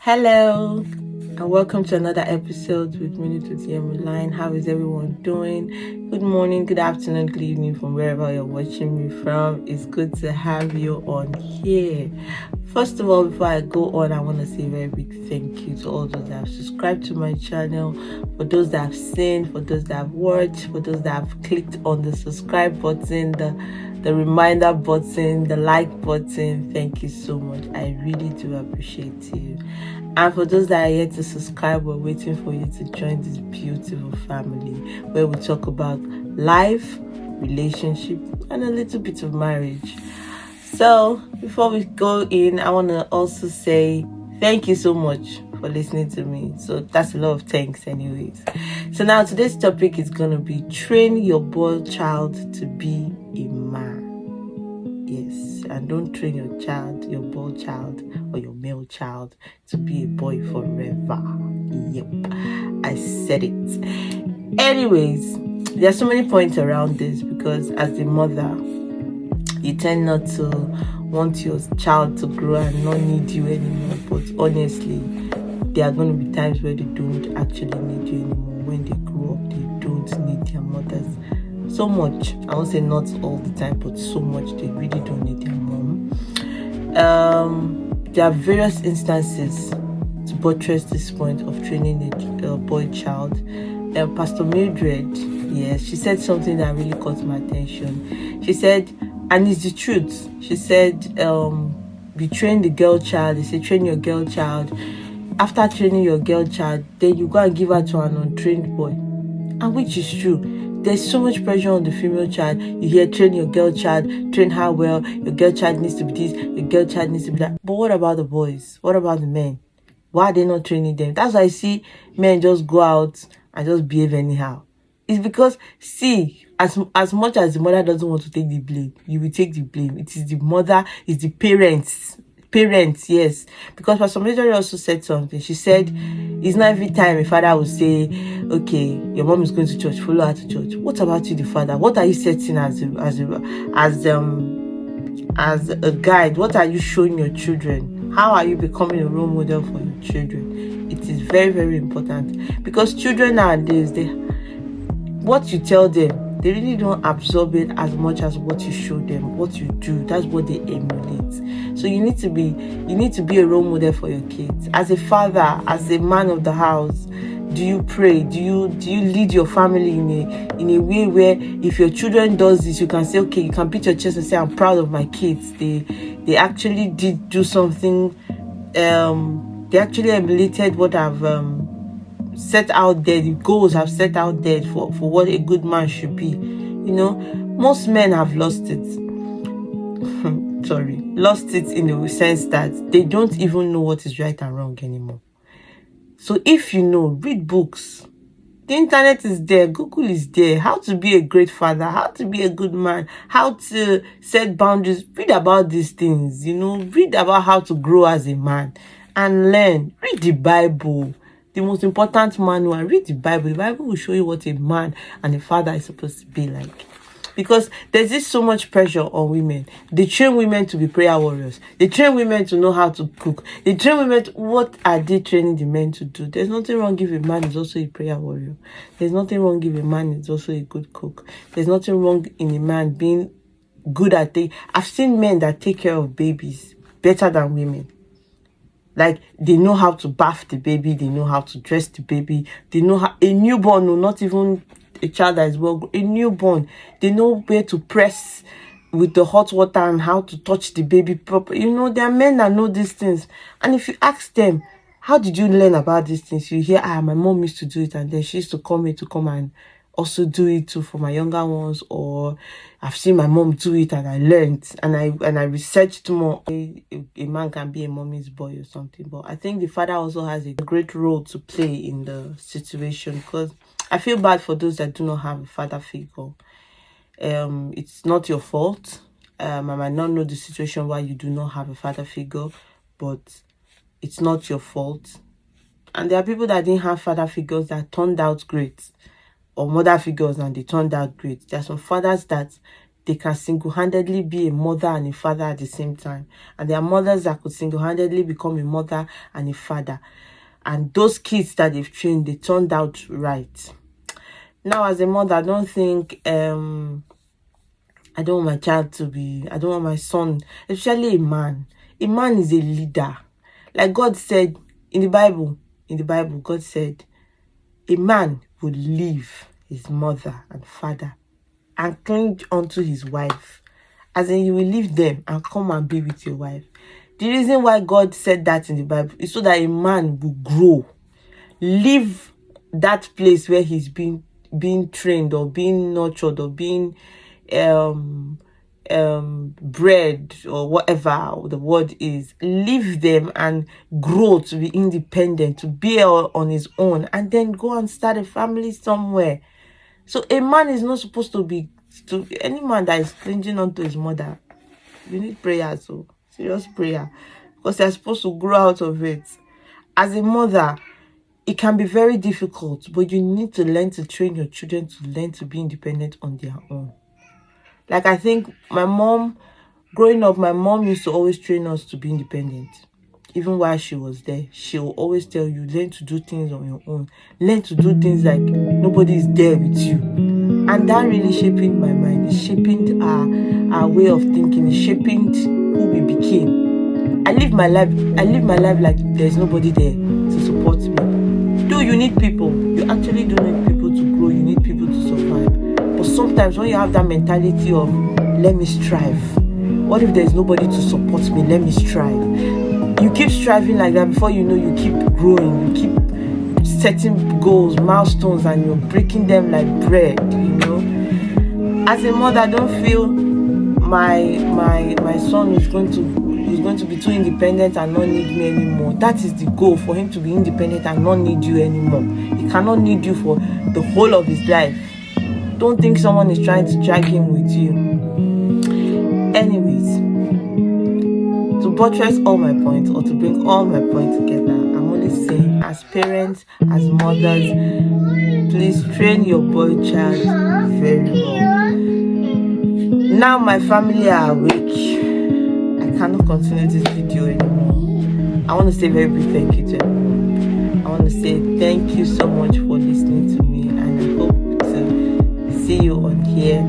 Hello, and welcome to another episode with Minute with Yemi Line. How is everyone doing? Good morning, good afternoon, good evening from wherever you're watching me from. It's good to have you on here. First of all, before I go on, I want to say a very big thank you to all those that have subscribed to my channel, for those that have seen, for those that have watched, for those that have clicked on the subscribe button, the reminder button, the like button. Thank you so much. I really do appreciate you. And for those that are yet to subscribe, we're waiting for you to join this beautiful family where we talk about life, relationship, and a little bit of marriage. So before we go in, I want to also say thank you so much for listening to me. So that's a lot of thanks anyways. So now today's topic is going to be train your boy child to be a man. Yes, and don't train your boy child or your male child to be a boy forever. Yep, I said it. Anyways, there are so many points around this because as a mother, you tend not to want your child to grow and not need you anymore. But honestly, there are going to be times where they don't actually need you anymore. When they grow up, they don't need their mothers so much. I won't say not all the time, but so much they really don't need their mom. There are various instances to buttress this point of training a boy child. Pastor Mildred, yes, she said something that really caught my attention. She said, and it's the truth. She said, we train the girl child. They say train your girl child. After training your girl child, then you go and give her to an untrained boy, and which is true. There's so much pressure on the female child. You hear, train your girl child, train her well. Your girl child needs to be this, your girl child needs to be that. But what about the boys? What about the men? Why are they not training them? That's why I see men just go out and just behave anyhow. It's because, see, as much as the mother doesn't want to take the blame, you will take the blame. It is the mother, it's the parents, yes. Because Pastor Major also said something. She said, it's not every time a father will say, okay, your mom is going to church, follow her to church. What about you, the father? What are you setting as a guide? What are you showing your children? How are you becoming a role model for your children? It is very, very important because children nowadays, what you tell them, they really don't absorb it as much as what you show them, what you do. That's what they emulate. So you need to be a role model for your kids. As a father, as a man of the house, do you pray? Do you lead your family in a way where if your children does this, you can say, okay, you can beat your chest and say, I'm proud of my kids. They actually did do something. They actually emulated what I've set out there, the goals I've set out there for what a good man should be. You know, most men have lost it. Lost it in the sense that they don't even know what is right and wrong anymore. So if you know, read books. The internet is there, Google is there. How to be a great father, how to be a good man, how to set boundaries. Read about these things, read about how to grow as a man and learn. Read the Bible. The most important manual, read the Bible. The Bible will show you what a man and a father is supposed to be like. Because there's this so much pressure on women. They train women to be prayer warriors. They train women to know how to cook. They train women what are they training the men to do? There's nothing wrong if a man is also a prayer warrior. There's nothing wrong if a man is also a good cook. There's nothing wrong in a man being good at it. I've seen men that take care of babies better than women. Like, they know how to bath the baby, they know how to dress the baby, they know how, a newborn, no, not even a child that is well, a newborn, they know where to press with the hot water and how to touch the baby properly. There are men that know these things. And if you ask them, how did you learn about these things? You hear, my mom used to do it, and then she used to come and also do it too for my younger ones, or I've seen my mom do it and I learned and I researched more. A man can be a mommy's boy or something, but I think the father also has a great role to play in the situation, because I feel bad for those that do not have a father figure. It's not your fault. I might not know the situation why you do not have a father figure, but it's not your fault. And there are people that didn't have father figures that turned out great, or mother figures and they turned out great. There are some fathers that they can single-handedly be a mother and a father at the same time. And there are mothers that could single-handedly become a mother and a father. And those kids that they've trained, they turned out right. Now, as a mother, I don't think I don't want my child to be, I don't want my son, especially a man. A man is a leader. Like God said in the Bible, God said, a man would leave his mother and father and cling onto his wife. As in, you will leave them and come and be with your wife. The reason why God said that in the Bible is so that a man will grow, leave that place where he's being trained or being nurtured or being bred or whatever the word is, leave them and grow to be independent, to be on his own, and then go and start a family somewhere. So a man is not supposed to be, any man that is clinging onto his mother, you need prayer, so serious prayer, because they're supposed to grow out of it. As a mother, it can be very difficult, but you need to learn to train your children to learn to be independent on their own. Like, I think my mom, growing up, my mom used to always train us to be independent. Even while she was there, she will always tell you, learn to do things on your own. Learn to do things like nobody is there with you. And that really shaping my mind. It shaping our way of thinking. It shaping who we became. I live my life like there's nobody there to support me. Though you need people. You actually do need people to grow. You need people to survive. But sometimes when you have that mentality of, let me strive. What if there's nobody to support me? Let me strive. You keep striving like that, before you know, you keep growing. You keep setting goals, milestones, and you're breaking them like bread, you know. As a mother, I don't feel my son is going to be too independent and not need me anymore. That is the goal, for him to be independent and not need you anymore. He cannot need you for the whole of his life. Don't think someone is trying to drag him with you. Anyways, to buttress all my points, or to bring all my points together, I'm only saying, as parents, as mothers, please train your boy child very well. Now my family are awake. I cannot continue this video anymore. I want to say a very big thank you to everyone. I want to say thank you so much for listening to me, and I hope to see you on here